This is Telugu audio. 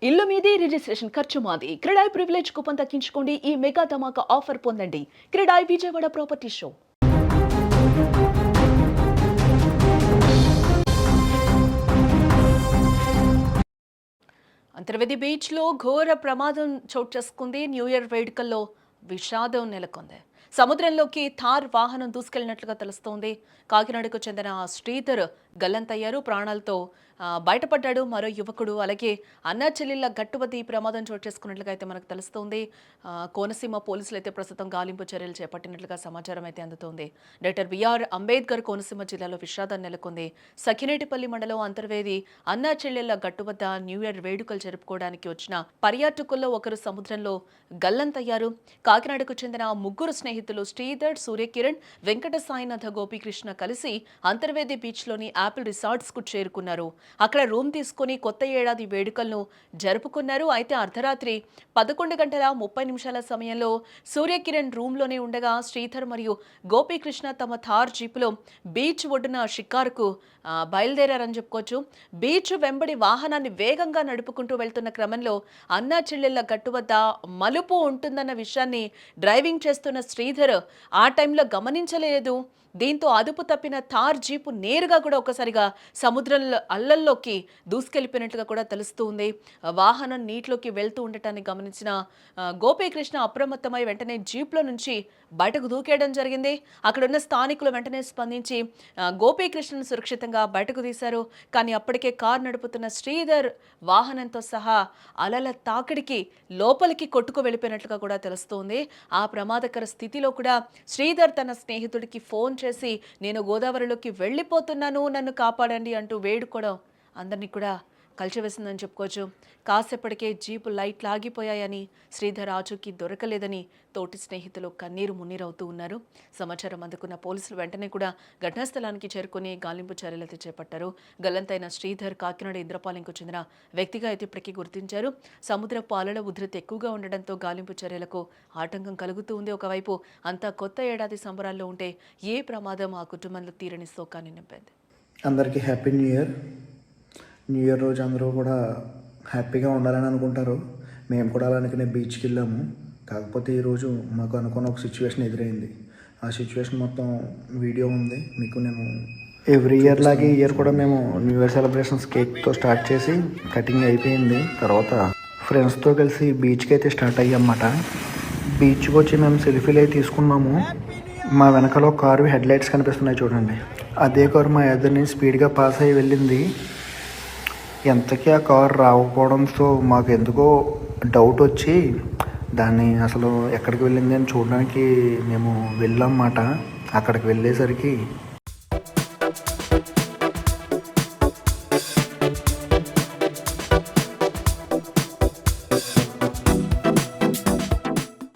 ఇల్లు మీది, రిజిస్ట్రేషన్ ఖర్చు మాది. క్రెడాయ్ ప్రివిలేజ్ కూపన్ తగ్గించుకోండి. ఈ మెగా ధమాకా ఆఫర్ పొందండి. CREDAI Vijayawada property show. అంతర్వేది బీచ్లో ఘోర ప్రమాదం చోటు చేసుకుంది. న్యూ ఇయర్ వేడుకల్లో విషాదం నెలకొంది. సముద్రంలోకి థార్ వాహనం దూసుకెళ్లినట్లుగా తెలుస్తోంది. కాకినాడకు చెందిన శ్రీధర్ గల్లంతయ్యారు. ప్రాణాలతో బయటపడ్డాడు మరో యువకుడు. అలాగే అన్నా చెల్లెళ్ళ గట్టువద్ద ఈ ప్రమాదం చోటు చేసుకున్నట్లుగా అయితే మనకు తెలుస్తోంది. కోనసీమ పోలీసులు అయితే ప్రస్తుతం గాలింపు చర్యలు చేపట్టినట్లుగా సమాచారం అయితే అందుతోంది. డాక్టర్ బిఆర్ అంబేద్కర్ కోనసీమ జిల్లాలో విషాదం నెలకొంది. సఖినేటిపల్లి మండలం అంతర్వేది అన్నా చెల్లెళ్ళ గట్టువద్ద న్యూ ఇయర్ వేడుకలు జరుపుకోవడానికి వచ్చిన పర్యాటకుల్లో ఒకరు సముద్రంలో గల్లంతయ్యారు. కాకినాడకు చెందిన ముగ్గురు స్నేహితులు శ్రీధర్, సూర్యకిరణ్, వెంకట సాయినాథ, గోపీకృష్ణ కలిసి అంతర్వేది బీచ్లోని యాపిల్ రిసార్ట్స్కు చేరుకున్నారు. అక్కడ రూమ్ తీసుకుని కొత్త ఏడాది వేడుకలను జరుపుకున్నారు. అయితే అర్ధరాత్రి 11:30 సమయంలో సూర్యకిరణ్ రూమ్లోనే ఉండగా శ్రీధర్ మరియు గోపీకృష్ణ తమ థార్ జీపులో బీచ్ ఒడ్డున షికారుకు బయలుదేరారని చెప్పుకోవచ్చు. బీచ్ వెంబడి వాహనాన్ని వేగంగా నడుపుకుంటూ వెళ్తున్న క్రమంలో అన్నా చెల్లెళ్ల గట్టు వద్ద మలుపు ఉంటుందన్న విషయాన్ని డ్రైవింగ్ చేస్తున్న శ్రీధర్ ఆ టైంలో గమనించలేదు. దీంతో అదుపు తప్పిన థార్ జీపు నేరుగా కూడా ఒకసారిగా సముద్రంలో అల్లల్లోకి దూసుకెళ్లిపోయినట్లుగా కూడా తెలుస్తూ ఉంది. వాహనం నీటిలోకి వెళ్తూ ఉండటాన్ని గమనించిన గోపీకృష్ణ అప్రమత్తమై వెంటనే జీప్లో నుంచి బయటకు దూకేయడం జరిగింది. అక్కడున్న స్థానికులు వెంటనే స్పందించి గోపీకృష్ణను సురక్షితంగా బయటకు తీశారు. కానీ అప్పటికే కారు నడుపుతున్న శ్రీధర్ వాహనంతో సహా అలల తాకిడికి లోపలికి కొట్టుకు వెళ్ళిపోయినట్లుగా కూడా తెలుస్తోంది. ఆ ప్రమాదకర స్థితిలో కూడా శ్రీధర్ తన స్నేహితుడికి ఫోన్ చేసి నేను గోదావరిలోకి వెళ్ళిపోతున్నాను, నన్ను కాపాడండి అంటూ వేడుకోవడం అందరినీ కూడా కలిచివేసిందని చెప్పుకోవచ్చు. కాసేపటికే జీపు లైట్లు ఆగిపోయాయని, శ్రీధర్ ఆచూకీ దొరకలేదని తోటి స్నేహితులు కన్నీరు మున్నీరవుతూ ఉన్నారు. సమాచారం అందుకున్న పోలీసులు వెంటనే కూడా ఘటనా స్థలానికి చేరుకుని గాలింపు చర్యలైతే చేపట్టారు. గల్లంతైన శ్రీధర్ కాకినాడ ఇంద్రపాలెంకు చెందిన వ్యక్తిగా అయితే ఇప్పటికీ గుర్తించారు. సముద్రపు అలల ఉధృతి ఎక్కువగా ఉండడంతో గాలింపు చర్యలకు ఆటంకం కలుగుతూ ఉంది. ఒకవైపు అంతా కొత్త ఏడాది సంబరాల్లో ఉంటే ఏ ప్రమాదం ఆ కుటుంబంలో తీరని శోకాన్ని నింపింది. అందరికీ happy new year. New year రోజు అందరూ కూడా హ్యాపీగా ఉండాలని అనుకుంటారు. మేము కూడా అలానే బీచ్కి వెళ్ళాము. కాకపోతే ఈరోజు మాకు అనుకున్న ఒక సిచ్యువేషన్ ఎదురైంది. ఆ సిచ్యువేషన్ మొత్తం వీడియో ఉంది, మీకు నేను ఎవ్రీ ఇయర్ లాగే ఈ ఇయర్ కూడా మేము న్యూ ఇయర్ సెలబ్రేషన్స్ కేక్తో స్టార్ట్ చేసి కటింగ్ అయిపోయింది. తర్వాత ఫ్రెండ్స్తో కలిసి బీచ్కి అయితే స్టార్ట్ అయ్యామన్నమాట. బీచ్కి వచ్చి మేము సెల్ఫీలు అయితే తీసుకున్నాము. మా వెనకాల ఒక కారు హెడ్ లైట్స్ కనిపిస్తున్నాయి చూడండి. అదే కారు మా ఎదురుని స్పీడ్గా పాస్ అయ్యి వెళ్ళింది. ఎంతకీ ఆ కారు రాకపోవడంతో మాకు ఎందుకో డౌట్ వచ్చి దాన్ని అసలు ఎక్కడికి వెళ్ళింది అని చూడడానికి మేము వెళ్ళామన్నమాట. అక్కడికి వెళ్ళేసరికి